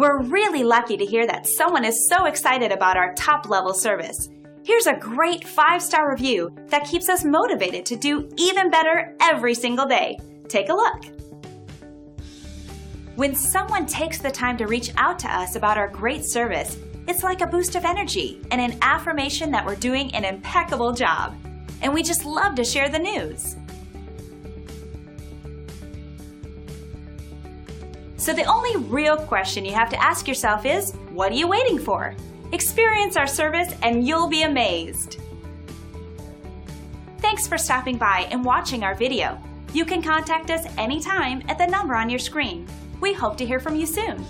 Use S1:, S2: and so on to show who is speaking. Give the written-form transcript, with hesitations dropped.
S1: We're really lucky to hear that someone is so excited about our top-level service. Here's a great 5-star review that keeps us motivated to do even better every single day. Take a look. When someone takes the time to reach out to us about our great service, it's like a boost of energy and an affirmation that we're doing an impeccable job. And we just love to share the news. So the only real question you have to ask yourself is, what are you waiting for? Experience our service and you'll be amazed. Thanks for stopping by and watching our video. You can contact us anytime at the number on your screen. We hope to hear from you soon.